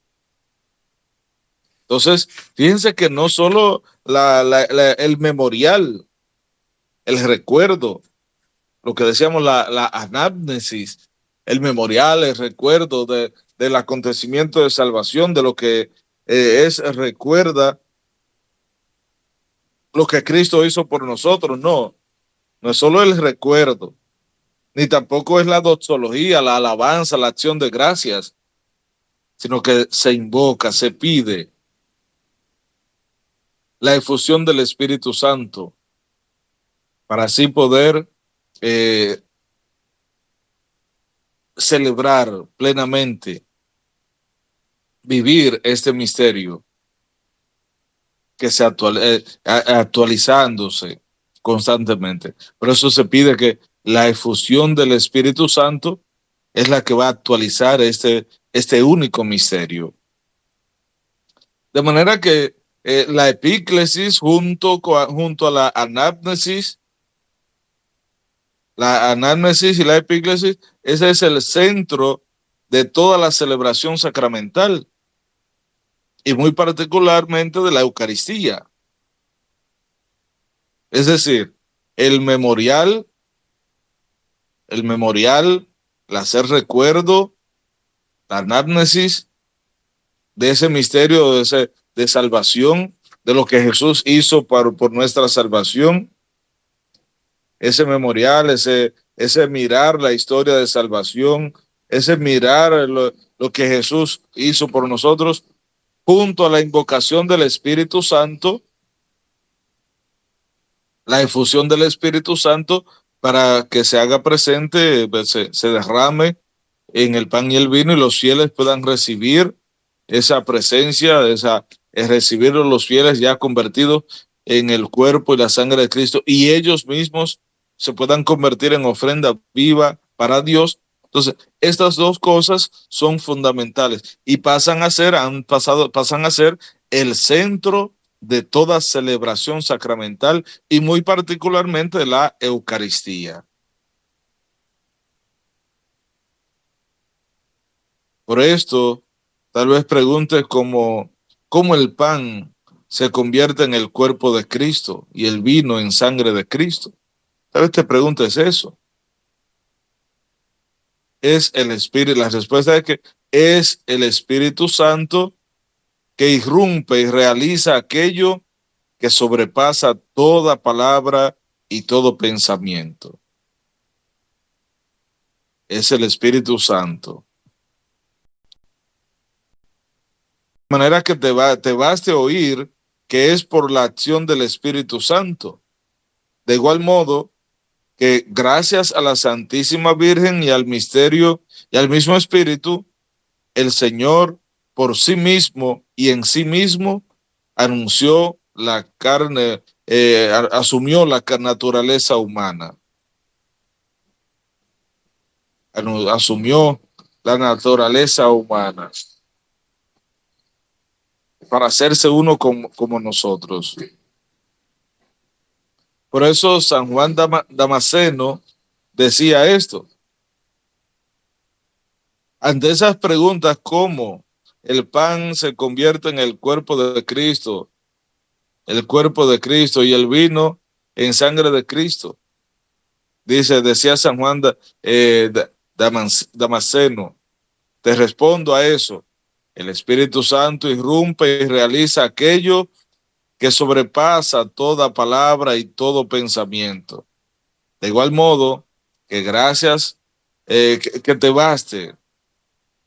Entonces, fíjense que no solo el memorial, el recuerdo, lo que decíamos, la anamnesis, el memorial, el recuerdo del acontecimiento de salvación, de lo que recuerda lo que Cristo hizo por nosotros. No es solo el recuerdo, ni tampoco es la doxología, la alabanza, la acción de gracias, sino que se invoca, se pide la efusión del Espíritu Santo para así poder celebrar plenamente, vivir este misterio que se actualizándose constantemente. Por eso se pide que la efusión del Espíritu Santo es la que va a actualizar este único misterio. De manera que la epíclesis junto a la anamnesis y la epíclesis, ese es el centro de toda la celebración sacramental y muy particularmente de la Eucaristía. Es decir, el memorial, el hacer recuerdo, la anamnesis de ese misterio de salvación, de lo que Jesús hizo por nuestra salvación, ese memorial, ese mirar la historia de salvación, ese mirar lo que Jesús hizo por nosotros, junto a la invocación del Espíritu Santo, la efusión del Espíritu Santo para que se haga presente, se derrame en el pan y el vino y los fieles puedan recibir esa presencia, recibirlo los fieles ya convertidos en el cuerpo y la sangre de Cristo y ellos mismos se puedan convertir en ofrenda viva para Dios. Entonces, estas dos cosas son fundamentales y pasan a ser el centro de toda celebración sacramental y muy particularmente de la Eucaristía. Por esto, tal vez preguntes cómo el pan se convierte en el cuerpo de Cristo y el vino en sangre de Cristo. Tal vez te preguntes eso. Es el Espíritu. La respuesta es que es el Espíritu Santo que irrumpe y realiza aquello que sobrepasa toda palabra y todo pensamiento. Es el Espíritu Santo. De manera que te baste oír que es por la acción del Espíritu Santo. De igual modo que gracias a la Santísima Virgen y al misterio y al mismo Espíritu, el Señor por sí mismo y en sí mismo anunció la carne, asumió la naturaleza humana. Asumió la naturaleza humana para hacerse uno como nosotros. Por eso San Juan Damasceno decía esto. Ante esas preguntas, ¿cómo el pan se convierte en el cuerpo de Cristo y el vino en sangre de Cristo? Decía San Juan Damasceno, te respondo a eso. El Espíritu Santo irrumpe y realiza aquello que sobrepasa toda palabra y todo pensamiento. De igual modo, que gracias, que te baste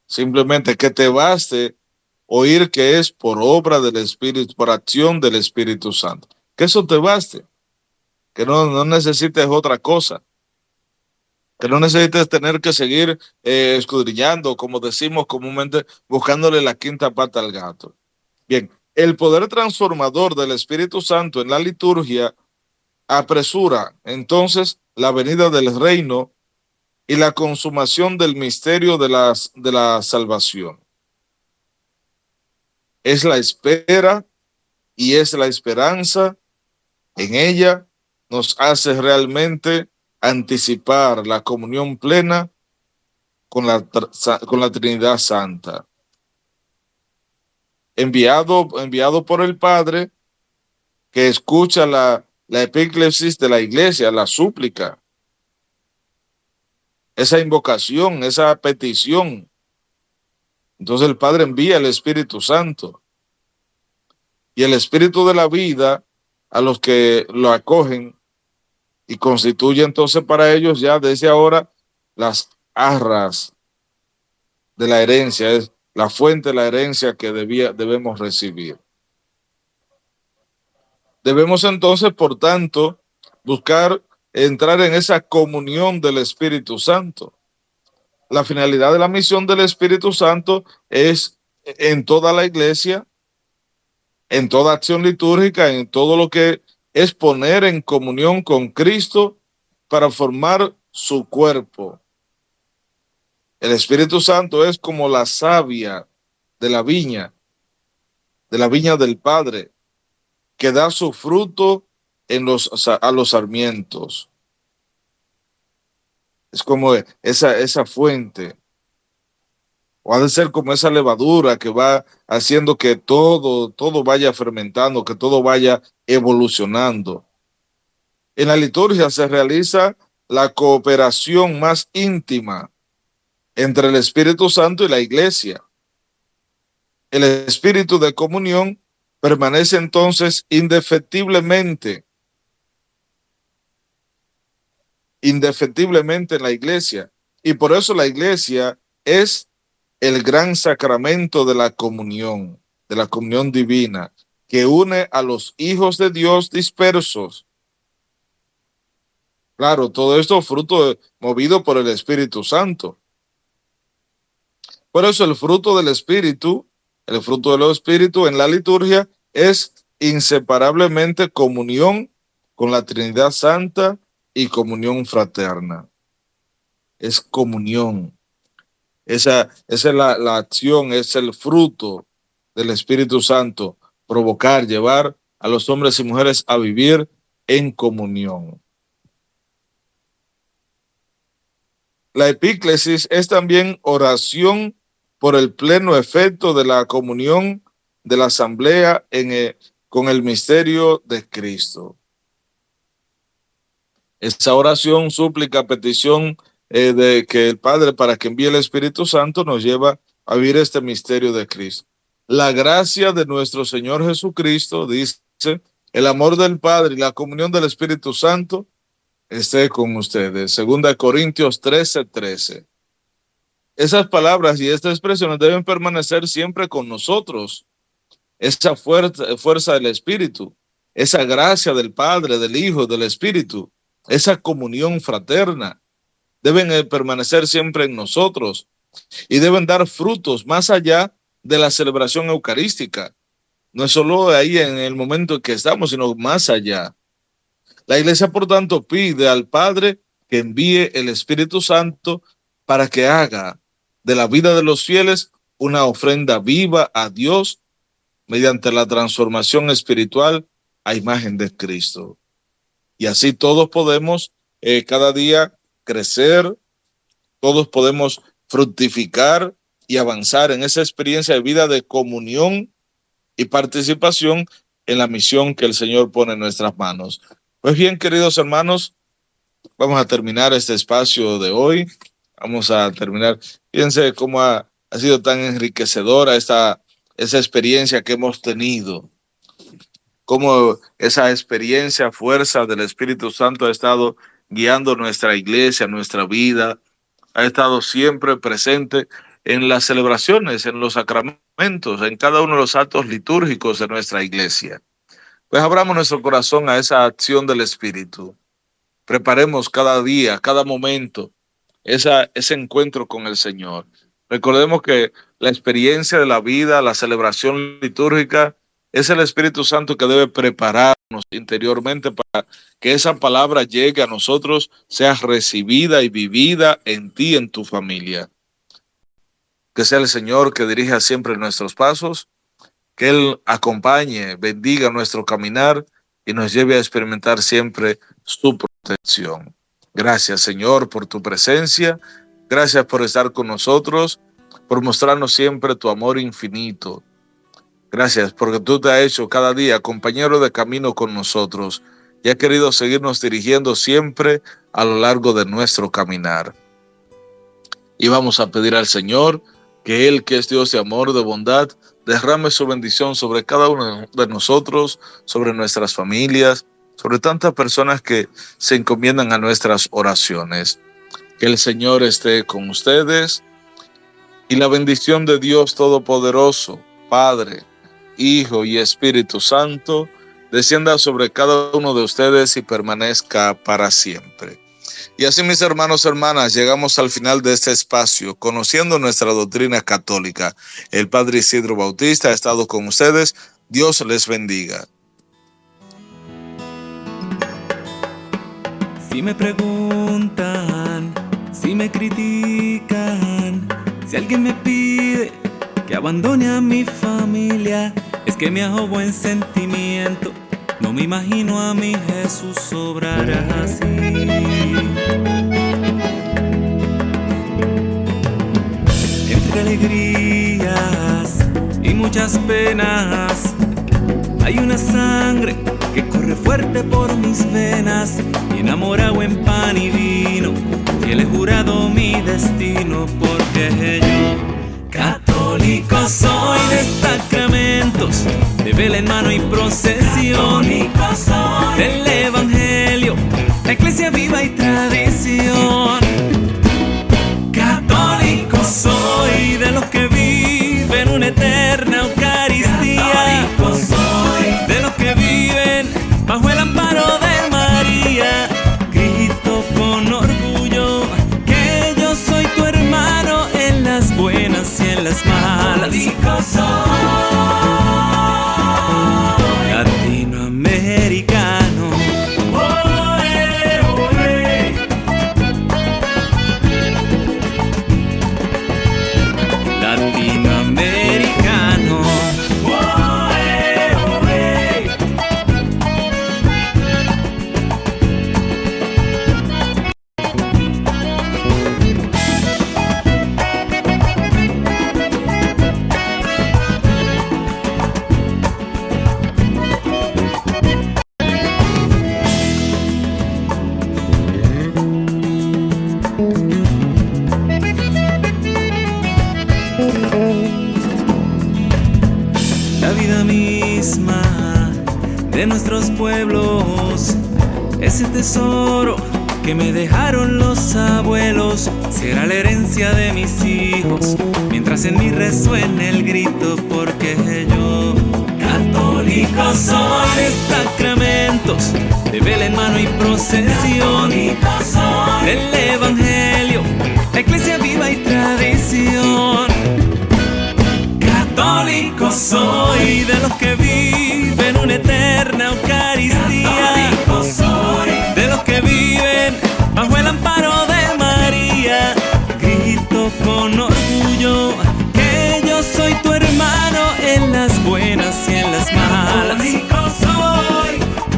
Simplemente que te baste oír que es por obra del Espíritu, por acción del Espíritu Santo. Que eso te baste. Que no necesites otra cosa. Que no necesites tener que seguir escudriñando, como decimos comúnmente, buscándole la quinta pata al gato. Bien, el poder transformador del Espíritu Santo en la liturgia apresura entonces la venida del reino y la consumación del misterio de la salvación. Es la espera y es la esperanza. En ella nos hace realmente anticipar la comunión plena con la Trinidad Santa. Enviado por el Padre, que escucha la epíclesis de la iglesia, la súplica, esa invocación, esa petición. Entonces el Padre envía el Espíritu Santo. Y el Espíritu de la vida, a los que lo acogen, y constituye entonces para ellos ya desde ahora las arras de la herencia, es la fuente de la herencia que debemos recibir. Debemos entonces, por tanto, buscar entrar en esa comunión del Espíritu Santo. La finalidad de la misión del Espíritu Santo es en toda la iglesia, en toda acción litúrgica, en todo lo que es poner en comunión con Cristo para formar su cuerpo. El Espíritu Santo es como la savia de la viña del Padre, que da su fruto a los sarmientos. Es como esa fuente, o ha de ser como esa levadura que va haciendo que todo vaya fermentando, que todo vaya evolucionando. En la liturgia se realiza la cooperación más íntima entre el Espíritu Santo y la Iglesia. El espíritu de comunión permanece entonces indefectiblemente en la Iglesia. Y por eso la Iglesia es el gran sacramento de la comunión divina, que une a los hijos de Dios dispersos. Claro, todo esto movido por el Espíritu Santo. Por eso el fruto del Espíritu en la liturgia es inseparablemente comunión con la Trinidad Santa y comunión fraterna. Es comunión. Esa es la acción, es el fruto del Espíritu Santo, llevar a los hombres y mujeres a vivir en comunión. La epíclesis es también oración por el pleno efecto de la comunión de la asamblea con el misterio de Cristo. Esa oración, súplica, petición de que el Padre, para que envíe el Espíritu Santo, nos lleva a vivir este misterio de Cristo. La gracia de nuestro Señor Jesucristo, dice, el amor del Padre y la comunión del Espíritu Santo esté con ustedes. 2 Corintios 13:13. Esas palabras y estas expresiones deben permanecer siempre con nosotros. Esa fuerza del Espíritu, esa gracia del Padre, del Hijo, del Espíritu, esa comunión fraterna, deben permanecer siempre en nosotros y deben dar frutos más allá de la celebración eucarística. No es solo ahí en el momento en que estamos, sino más allá. La Iglesia, por tanto, pide al Padre que envíe el Espíritu Santo para que haga de la vida de los fieles una ofrenda viva a Dios mediante la transformación espiritual a imagen de Cristo. Y así todos podemos cada día crecer, todos podemos fructificar y avanzar en esa experiencia de vida de comunión y participación en la misión que el Señor pone en nuestras manos. Pues bien, queridos hermanos, vamos a terminar este espacio de hoy. Vamos a terminar. Fíjense cómo ha sido tan enriquecedora esa experiencia que hemos tenido. Cómo esa experiencia, fuerza del Espíritu Santo ha estado guiando nuestra iglesia, nuestra vida. Ha estado siempre presente en las celebraciones, en los sacramentos, en cada uno de los actos litúrgicos de nuestra iglesia. Pues abramos nuestro corazón a esa acción del Espíritu. Preparemos cada día, cada momento, ese encuentro con el Señor. Recordemos que la experiencia de la vida, la celebración litúrgica, es el Espíritu Santo que debe prepararnos interiormente para que esa palabra llegue a nosotros, sea recibida y vivida en ti, en tu familia. Que sea el Señor que dirija siempre nuestros pasos, que Él acompañe, bendiga nuestro caminar y nos lleve a experimentar siempre su protección. Gracias, Señor, por tu presencia. Gracias por estar con nosotros, por mostrarnos siempre tu amor infinito. Gracias porque tú te has hecho cada día compañero de camino con nosotros y has querido seguirnos dirigiendo siempre a lo largo de nuestro caminar. Y vamos a pedir al Señor que Él, que es Dios de amor, de bondad, derrame su bendición sobre cada uno de nosotros, sobre nuestras familias, sobre tantas personas que se encomiendan a nuestras oraciones. Que el Señor esté con ustedes y la bendición de Dios Todopoderoso, Padre, Hijo y Espíritu Santo, descienda sobre cada uno de ustedes y permanezca para siempre. Y así, mis hermanos y hermanas, llegamos al final de este espacio, conociendo nuestra doctrina católica. El Padre Isidro Bautista ha estado con ustedes. Dios les bendiga. Si me preguntan, si me critican, si alguien me pide que abandone a mi familia, es que me ahogo en sentimiento. No me imagino a mi Jesús obrar así. Entre alegrías y muchas penas, hay una sangre que corre fuerte por mis venas. Y enamorado en pan y vino, fiel he jurado mi destino, porque yo católico soy de sacramentos, de vela en mano y procesión, del evangelio, la iglesia viva y tradición. Católico soy de los que viven una eterna Eucaristía, de los que viven bajo el amparo de María. Grito con orgullo que yo soy tu hermano en las buenas y en las malas. Católico soy latinoamericano. Oe, oe. Latinoamericano. Oe, oe. La vida misma de nuestros pueblos, ese tesoro que me dejaron los abuelos, será la herencia de mis hijos, mientras en mí resuene el grito, porque yo católico soy de sacramentos, de vela en mano y procesión, del evangelio, la iglesia viva y tradición. Católico soy de los que viven una eterna Eucaristía, de los que viven bajo el amparo de María. Grito con orgullo que yo soy tu hermano en las buenas y en las malas.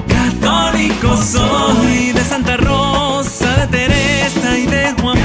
Católico soy de Santa Rosa, de Teresa y de Juan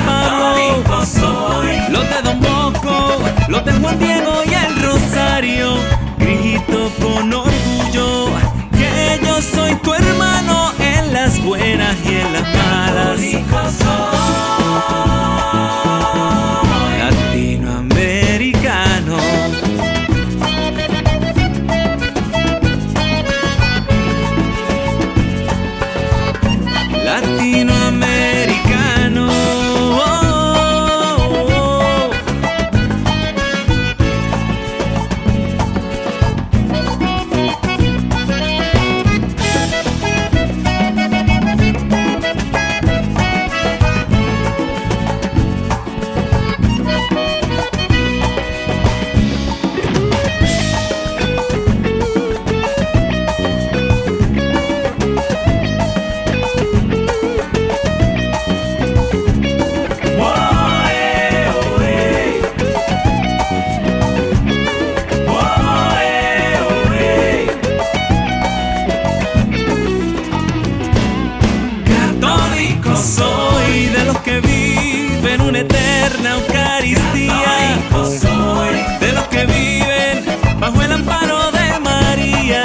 Eucaristía. Soy de los que viven bajo el amparo de María.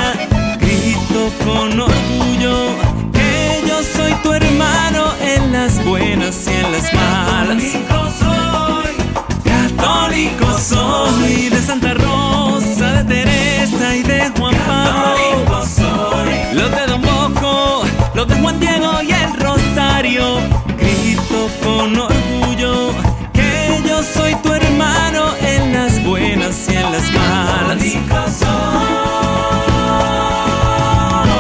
Grito con orgullo que yo soy tu hermano en las buenas y en las malas. Católico soy de Santa Rosa, de Teresa y de Juan Pablo. Los de Don Bosco, los de Juan Diego y el Rosario. Grito con orgullo que yo soy tu hermano en las buenas y en las malas.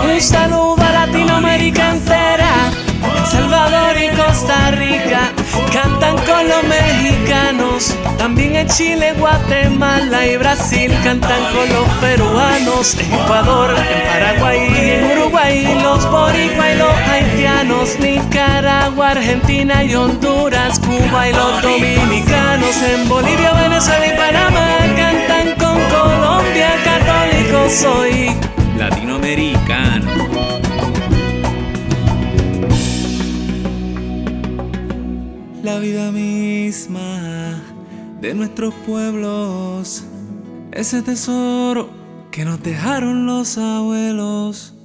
Un saludo a Latinoamérica entera, El Salvador y Costa Rica. Cantan con los mexicanos, también en Chile, Guatemala y Brasil. Cantan con los peruanos, en Ecuador, en Paraguay y en Uruguay. Los boricua y los haitianos, Nicaragua, Argentina y Honduras, Cuba y los dominicanos. En Bolivia, Venezuela y Panamá cantan con Colombia. Católico soy Latinoamericano. La vida misma de nuestros pueblos, ese tesoro que nos dejaron los abuelos.